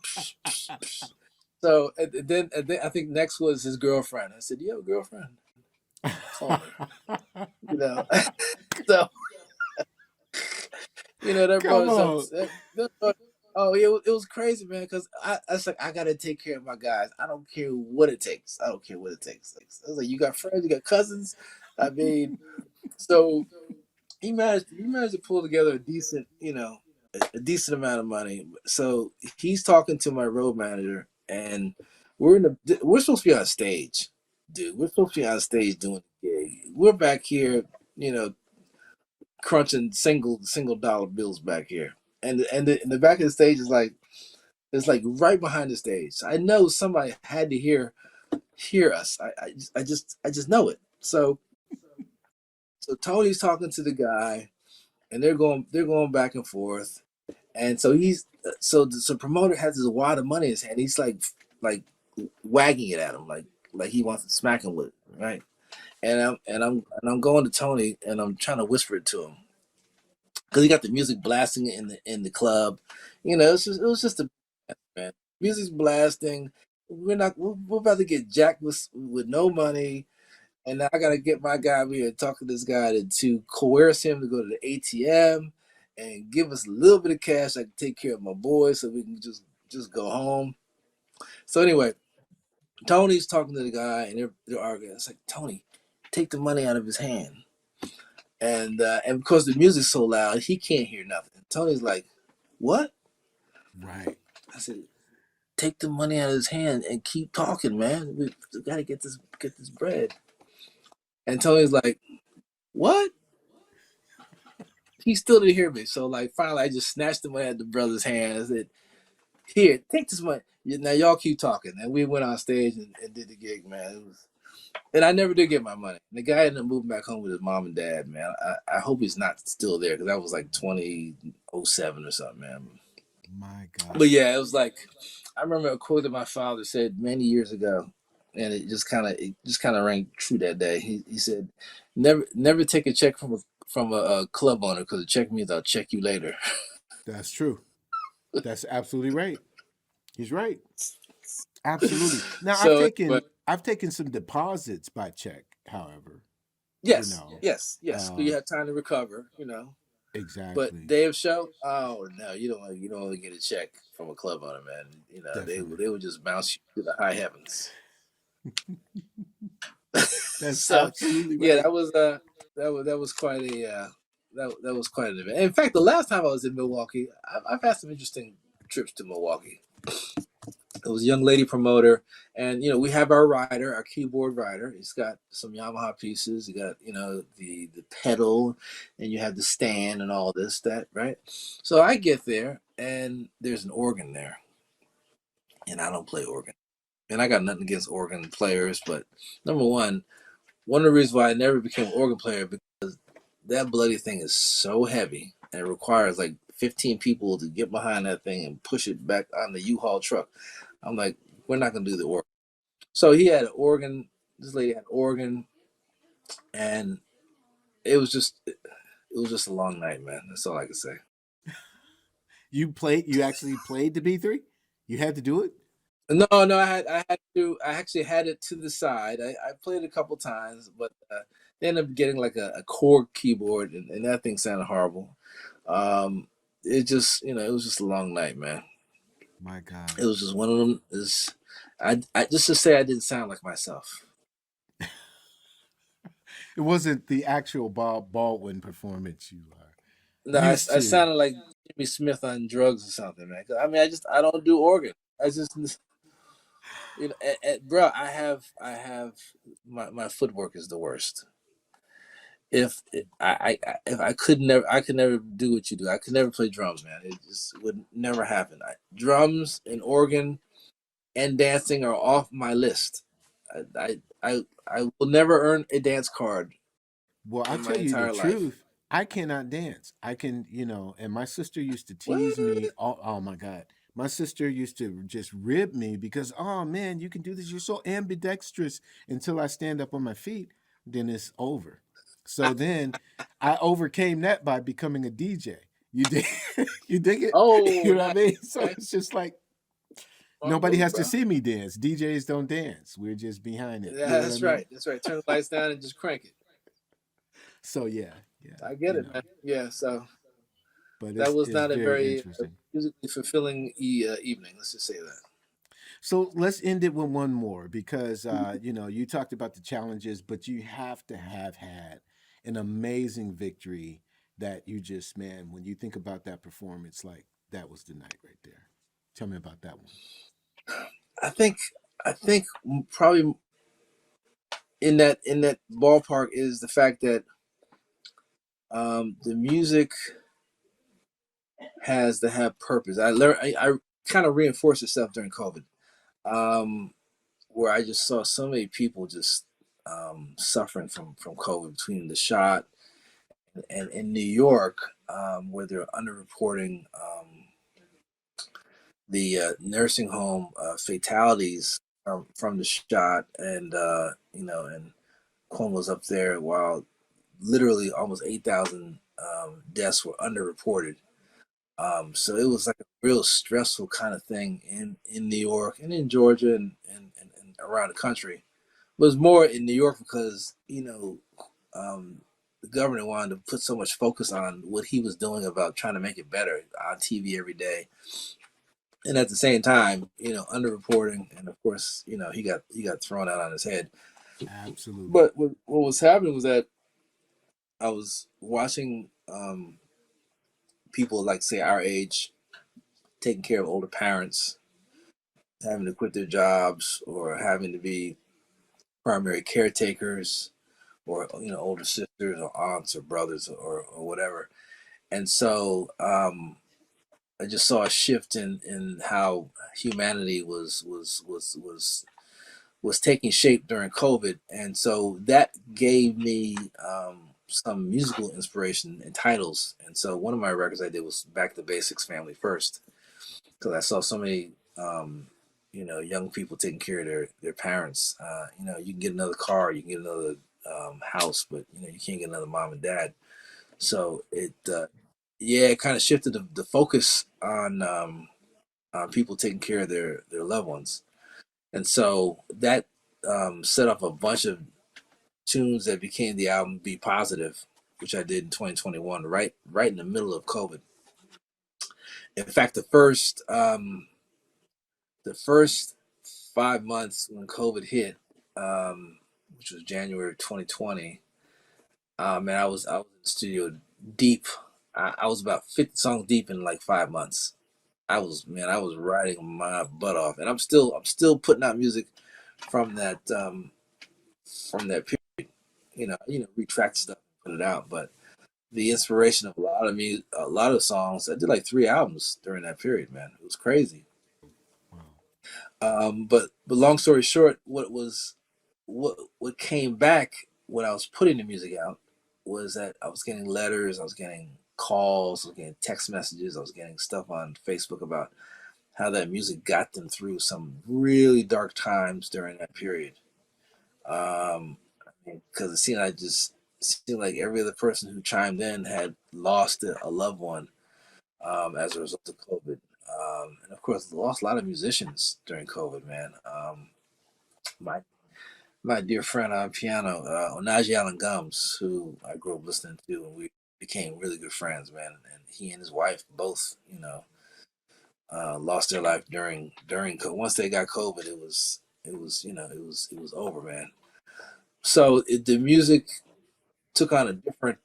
So and then I think next was his girlfriend. I said, "You have a girlfriend? Call her." You know, so that Come brought us up. on. Oh, it was crazy, man. Because I was like, I gotta take care of my guys. I don't care what it takes. I don't care what it takes. I was like, you got friends, you got cousins. I mean, so he managed to pull together a decent amount of money. So he's talking to my road manager, and we're supposed to be on stage, dude. We're supposed to be on stage doing a gig. We're back here, you know, crunching single dollar bills back here, and the back of the stage is like it's like right behind the stage. I know somebody had to hear us. I just know it. So Tony's talking to the guy, and they're going back and forth, and so promoter has this wad of money in his hand. He's like wagging it at him like he wants to smack him with it, right? And I'm going to Tony, and I'm trying to whisper it to him because he got the music blasting in the club. It was just a man. Music's blasting. We're about to get jacked with no money, and now I gotta get my guy over here and talk to this guy to coerce him to go to the ATM and give us a little bit of cash. I can take care of my boys so we can just go home. So anyway, Tony's talking to the guy, and they're arguing. It's like, Tony, take the money out of his hand, and because the music's so loud, he can't hear nothing. Tony's like, "What?" Right. I said, "Take the money out of his hand and keep talking, man. We got to get this bread." And Tony's like, "What?" He still didn't hear me. So like finally, I just snatched the money out of the brother's hand. I said, "Here, take this money. Now y'all keep talking." And we went on stage and did the gig, man. And I never did get my money. The guy ended up moving back home with his mom and dad, man. I hope he's not still there because that was like 2007 or something, man. My But God. yeah, it was like I remember a quote that my father said many years ago, and it just kind of rang true that day. He said, "Never take a check from a club owner because the check means I'll check you later." That's true. That's absolutely right. He's right. Absolutely. Now I've So, taken but I've taken some deposits by check, however. You yes, know. yes, so you have time to recover. But Exactly. day of show, oh no, you don't want to get a check from a club owner, man. They Definitely. they would just bounce you to the high heavens. That's So absolutely yeah, right. that was quite a that was quite an event. In fact, the last time I was in Milwaukee, I've had some interesting trips to Milwaukee. It was a young lady promoter, and we have our rider, our keyboard rider. He's got some Yamaha pieces. You got the pedal, and you have the stand and all this that right. So I get there, and there's an organ there, and I don't play organ, and I got nothing against organ players, but number one of the reasons why I never became an organ player because that bloody thing is so heavy and it requires like 15 people to get behind that thing and push it back on the U-Haul truck. I'm like, we're not gonna do the organ. So he had an organ. This lady had an organ, and it was just it was just a long night, man. That's all I can say. You actually played the B3? You had to do it? No, no, I actually had it to the side. I played it a couple times, but they ended up getting like a cord keyboard, and that thing sounded horrible. Um, it just, it was just a long night, man. My God. It was just one of them. Is I just to say I didn't sound like myself. It wasn't the actual Bob Baldwin performance you are No, used I to. sounded like Jimmy Smith on drugs or something, man. 'Cause, I mean, I don't do organ. I just bro, I have my footwork is the worst. If if I could never do what you do. I could never play drums, man. It just would never happen. Drums and organ and dancing are off my list. I will never earn a dance card Well, I'll in my tell you the entire life. truth. I cannot dance. I can, and my sister used to What? tease me. Oh my God. My sister used to just rib me because, oh man, you can do this. You're so ambidextrous until I stand up on my feet. Then it's over. So then I overcame that by becoming a DJ. You dig, you dig it? Oh, You know what I nice. mean? So Okay. it's just like Smart nobody move, has to bro. see me dance. DJs don't dance. We're just behind it. Yeah, You know what I that's mean? right. That's right. Turn the lights down and just crank it. So yeah, yeah, I get it, man. Yeah. So but that was it's not a very very interesting. musically fulfilling evening. Let's just say that. So let's end it with one more because you talked about the challenges, but you have to have had an amazing victory that you just, man, when you think about that performance, like that was the night right there. Tell me about that one. I think I think probably in that ballpark is the fact that the music has to have purpose. I learned I kind of reinforced itself during COVID, um, where I just saw so many people just suffering from COVID between the shot and in New York, where they're underreporting the nursing home fatalities from the shot, and and Cuomo's up there while literally almost 8,000 deaths were underreported. So it was like a real stressful kind of thing in New York and in Georgia and around the country. It was more in New York because the governor wanted to put so much focus on what he was doing about trying to make it better on TV every day, and at the same time, underreporting, and of course, he got thrown out on his head. Absolutely. But what was happening was that I was watching people like say our age taking care of older parents, having to quit their jobs or having to be primary caretakers, or older sisters or aunts or brothers or whatever. And so I just saw a shift in how humanity was taking shape during COVID, and so that gave me some musical inspiration and titles. And so one of my records I did was "Back to Basics, Family First," because I saw so many young people taking care of their parents. You can get another car, you can get another house, but you can't get another mom and dad. So yeah, it kind of shifted the focus on people taking care of their loved ones, and so that set up a bunch of tunes that became the album "Be Positive," which I did in 2021, right in the middle of COVID. In fact, the first 5 months when COVID hit, which was January 2020, man, I was in the studio deep. I was about 50 songs deep in like 5 months. I was writing my butt off, and I'm still putting out music from that period. Retract stuff, put it out, but the inspiration of a lot of songs. I did like 3 albums during that period, man. It was crazy. Wow. But long story short, what came back when I was putting the music out was that I was getting letters, I was getting calls, I was getting text messages, I was getting stuff on Facebook about how that music got them through some really dark times during that period. Because it seemed I just seemed like every other person who chimed in had lost a loved one as a result of COVID. And of course, lost a lot of musicians during COVID, man. My my dear friend on piano, Onaji Allen Gums, who I grew up listening to, and we became really good friends, man. And he and his wife both, lost their life during once they got COVID. It was over, man. So the music took on a different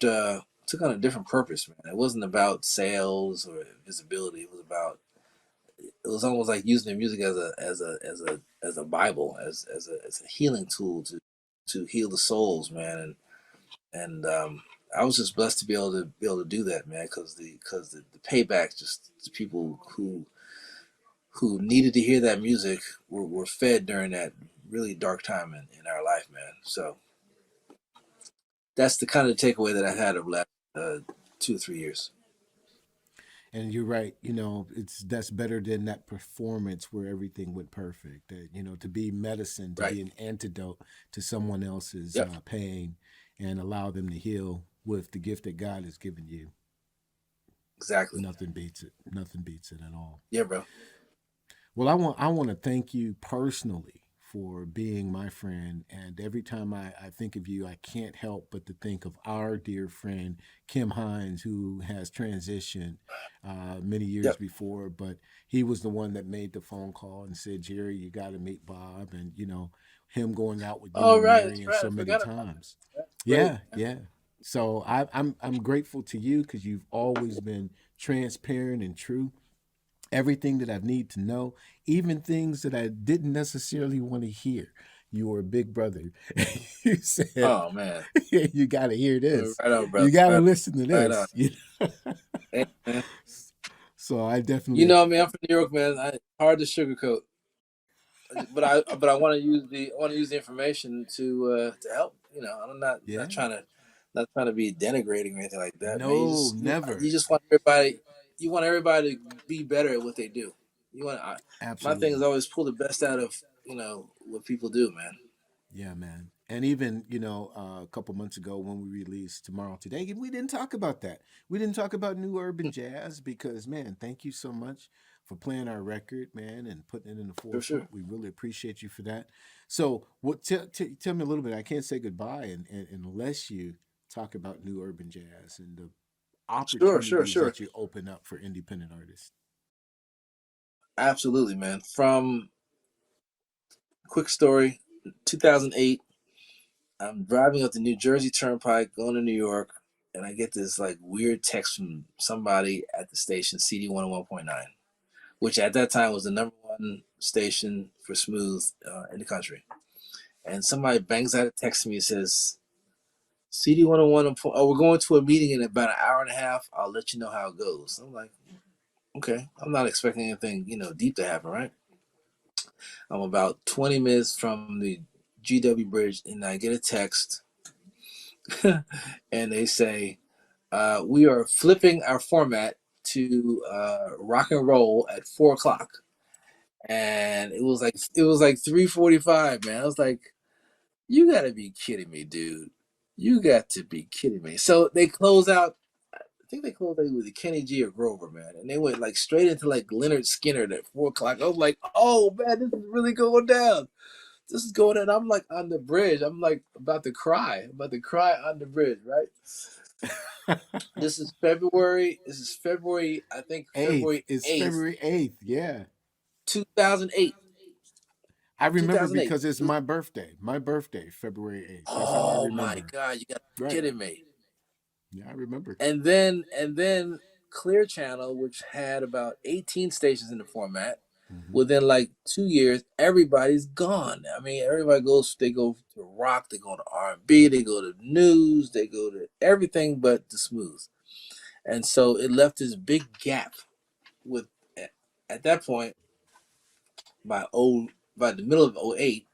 purpose, man. It wasn't about sales or visibility. It was almost like using the music as a Bible, as a healing tool to heal the souls, man. And I was just blessed to be able to do that, man, because the payback, just the people who needed to hear that music were fed during that really dark time in our life, man. So that's the kind of takeaway that I had of last 2 or 3 years. And you're right. That's better than that performance where everything went perfect. To be medicine, to Right. be an antidote to someone else's Yep. pain, and allow them to heal with the gift that God has given you. Exactly. Nothing beats it. Nothing beats it at all. Yeah, bro. Well, I want to thank you personally for being my friend. And every time I think of you, I can't help but to think of our dear friend, Kim Hines, who has transitioned many years Yep. before. But he was the one that made the phone call and said, Jerry, you got to meet Bob. And, him going out with you All and right. That's Marion right. I so many forgot about times. that. That's great, Yeah, man. yeah. So I'm grateful to you because you've always been transparent and true, everything that I need to know, even things that I didn't necessarily want to hear. You were a big brother. You said, Oh man. you got to hear this. Right on, You brother. got to Right, listen to right on. this. Hey, man. So I You definitely, know me. I'm from New York, man. Hard to sugarcoat, but I want to use the information to help. I'm not yeah. trying to be denigrating or anything like that, man. No, You never. just want everybody to be better at what they do. My thing is Absolutely. always pull the best out of what people do, man. Yeah, man. And even, a couple months ago when we released Tomorrow Today, we didn't talk about that. We didn't talk about new urban jazz because, man, thank you so much for playing our record, man, and putting it in the For sure. forefront. We really appreciate you for that. So, tell me a little bit. I can't say goodbye unless you talk about new urban jazz and the Sure, sure, opportunities sure. that you open up for independent artists. Absolutely, man. From quick story, 2008. I'm driving up the New Jersey Turnpike going to New York, and I get this like weird text from somebody at the station CD 101.9, which at that time was the number one station for smooth in the country. And somebody bangs out a text to me and says, CD 101, oh, we're going to a meeting in about an hour and a half. I'll let you know how it goes. I'm like, okay, I'm not expecting anything, deep to happen, right? I'm about 20 minutes from the GW Bridge, and I get a text, and they say, we are flipping our format to rock and roll at 4 o'clock, and it was like 3:45, man. I was like, you got to be kidding me, dude. You got to be kidding me. So they close out. I think they closed out with Kenny G or Grover, man, and they went like straight into like Leonard Skinner at 4 o'clock. I was like, oh man, this is really going down. This is going down. I'm like on the bridge. I'm like about to cry. I'm about to cry on the bridge, right? This is February. This is February. I think 8th. February It's 8th, February 8th. Yeah. 2008. I remember 2008. because it's my birthday. My birthday, February 8th. That's how I Oh my remember. God! You got to be Right. kidding me. Yeah, I remember. And then Clear Channel, which had about 18 stations in the format, Hmm. within like 2 years, everybody's gone. I mean, everybody goes. They go to rock. They go to R&B. They go to news. They go to everything but the smooth. And so it left this big gap with. At that point, by the middle of '08,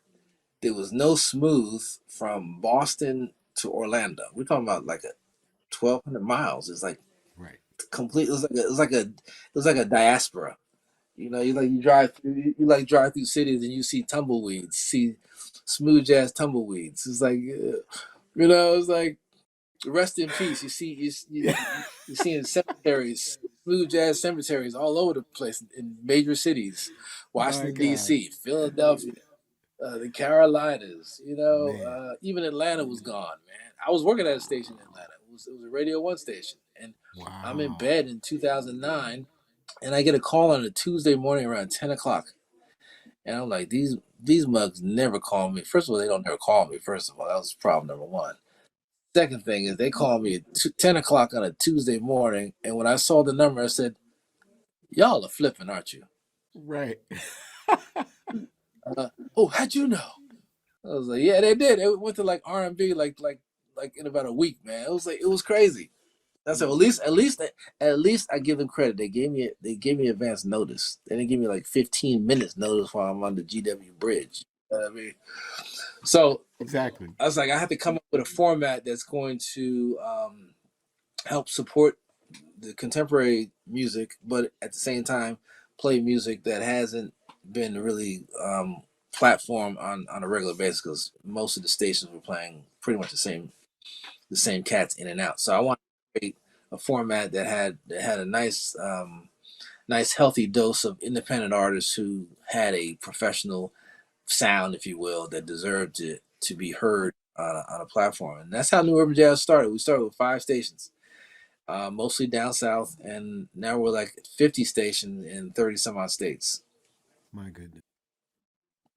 there was no smooth from Boston to Orlando. We're talking about like a 1,200 miles. It's like Right. complete. It was like a diaspora. You drive through cities and you see tumbleweeds, see smooth jazz tumbleweeds. It's like it's like Rest in peace. You seeing cemeteries, smooth jazz cemeteries all over the place in major cities, My Washington God, D.C., Philadelphia, the Carolinas. man. Even Atlanta was gone, man. I was working at a station in Atlanta. It was a Radio One station, and I'm in Wow. bed in 2009, and I get a call on a Tuesday morning around 10 o'clock, and I'm like, these mugs never call me. First of all, they don't never call me. First of all, that was problem number one. Second thing is they called me at 10 o'clock on a Tuesday morning, and when I saw the number, I said, "Y'all are flipping, aren't you?" Right. Oh, how'd you know? I was like, "Yeah, they did. It went to like R&B, like in about a week, man. It was like it was crazy." I said, well, at least I give them credit. They gave me advance notice. They didn't give me like 15 minutes notice while I'm on the GW bridge. You know what I mean, so Exactly. I was like, I have to come up with a format that's going to help support the contemporary music, but at the same time play music that hasn't been really platformed on a regular basis because most of the stations were playing pretty much the same cats in and out. So I want to create a format that had a nice healthy dose of independent artists who had a professional sound, if you will, that deserved to be heard on a platform. And that's how New Urban Jazz started. We started with 5 stations, mostly down south, and now we're like 50 stations in 30 some odd states. My goodness.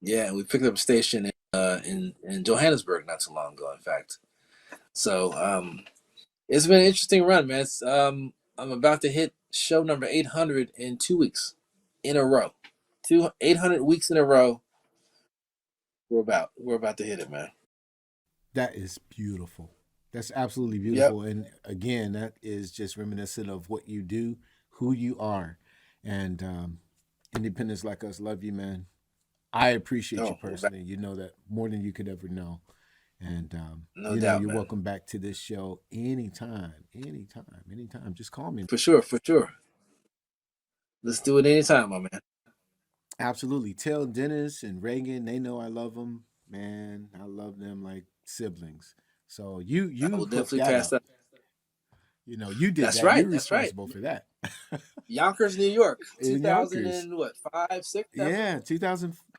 Yeah, and we picked up a station in Johannesburg not too long ago, in fact. So it's been an interesting run, man. I'm about to hit show number 800 in 2 weeks in a row. 800 weeks in a row. We're about to hit it, man. That is beautiful. That's absolutely Yep. beautiful. And again, that is just reminiscent of what you do, who you are. And independents like us love you, man. I appreciate you Oh, personally. You know that more than you could ever know. And, no doubt, you're man. welcome back to this show anytime, anytime, anytime. Just call me. For sure, for sure. Let's do it anytime, my man. Absolutely. Tell Dennis and Reagan, they know I love them. Man, I love them like siblings. So I you will hooked definitely that pass up. that. You did That's that. right. You're That's right. responsible for that. Yonkers, New York, In 2000 Yonkers. and what, 5, 6, 7, Yeah,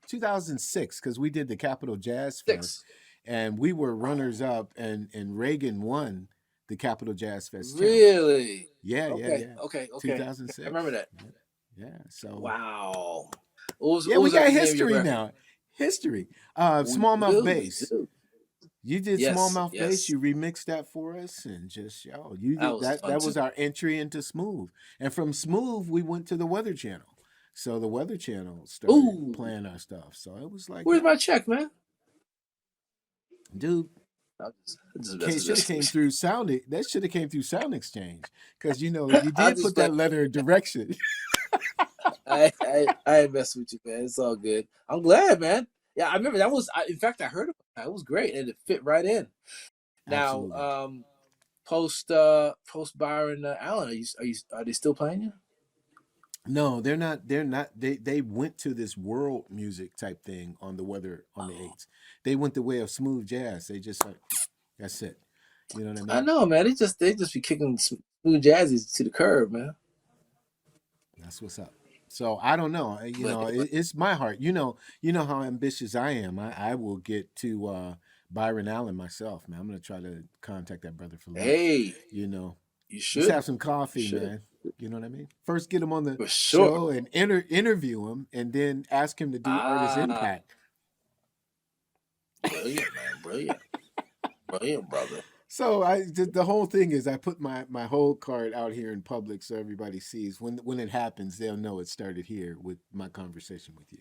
2006, because we did the Capitol Jazz Fest 6. and we were runners up, and Reagan won the Capitol Jazz Fest challenge. Really? Yeah, yeah, Okay, yeah. okay, okay. I remember 2006. that. Yeah. Yeah. So Wow. What was yeah, what we was got the name of your history record? now. History. We Smallmouth do, we bass. do. You did Yes, smallmouth bass. yes. You remixed that for us, and just you That did was that. fun That too. was our entry into smooth, and from smooth we went to the Weather Channel. So the Weather Channel started Ooh, playing our stuff. So it was like, where's my check, man? dude, I just messing should have this. came through sound. That should have came through Sound Exchange, because you I did just put play. that letter of direction. I ain't messing with you, man. It's all good. I'm glad, man. Yeah, I remember that was. In fact, I heard about that. It was great, and it fit right in. Now, Absolutely. post Byron Allen, are they still playing you? No, they're not. They're not. They went to this world music type thing on the weather on the Oh, eights. They went the way of smooth jazz. They just like that's it. You know what I I mean? know, man. They just be kicking smooth jazzies to the curb, man. That's what's up. So I don't know. But It's my heart. You know how ambitious I am. I will get to Byron Allen myself, man. I'm gonna try to contact that brother for lunch. hey, You know, you let's should, have some you coffee, should, man. You know what I mean? First, get him on the for sure. show and interview him, and then ask him to do artist Ah, impact. brilliant, man, brilliant, brilliant, brother. So the whole thing is I put my whole card out here in public so everybody sees. When it happens, they'll know it started here with my conversation with you.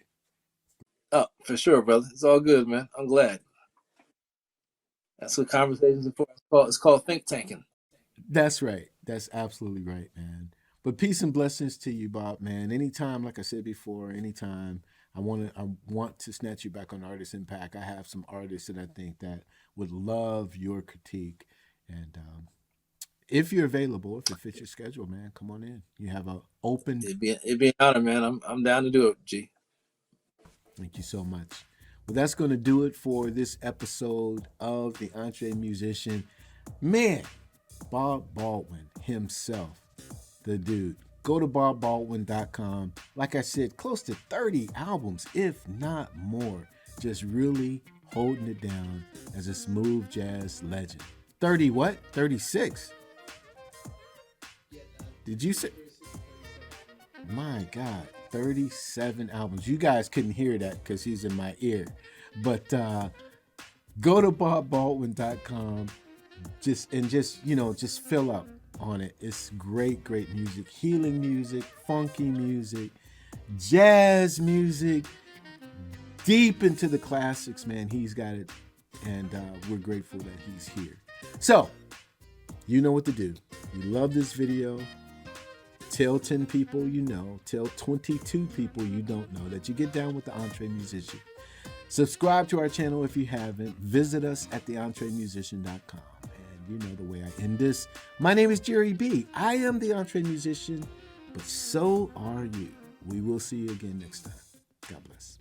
Oh, for sure, brother. It's all good, man. I'm glad. That's what conversations are for. It's called think tanking. That's right. That's absolutely right, man. But peace and blessings to you, Bob, man. Anytime, like I said before, anytime I want to snatch you back on Artist Impact. I have some artists that I think that would love your critique. And if you're available, if it fits your schedule, man, come on in. You have a open. It'd be an honor, man. I'm down to do it, G. Thank you so much. Well, that's going to do it for this episode of the Entre Musician. Man, Bob Baldwin himself, the dude. Go to bobbaldwin.com. Like I said, close to 30 albums, if not more. Just really holding it down as a smooth jazz legend. 30 what? 36. Did you say? My God, 37 albums. You guys couldn't hear that because he's in my ear. But go to bobbaldwin.com just fill up on it. It's great music, healing music, funky music, jazz music, deep into the classics, man. He's got it, and we're grateful that he's here. So, you know what to do. You love this video, tell 10 people you know, tell 22 people you don't know that you get down with the EntreMusician. Subscribe to our channel if you haven't. Visit us at theentremusician.com. You know the way I end this. My name is Jerry B. I am the EntreMusician, but so are you. We will see you again next time. God bless.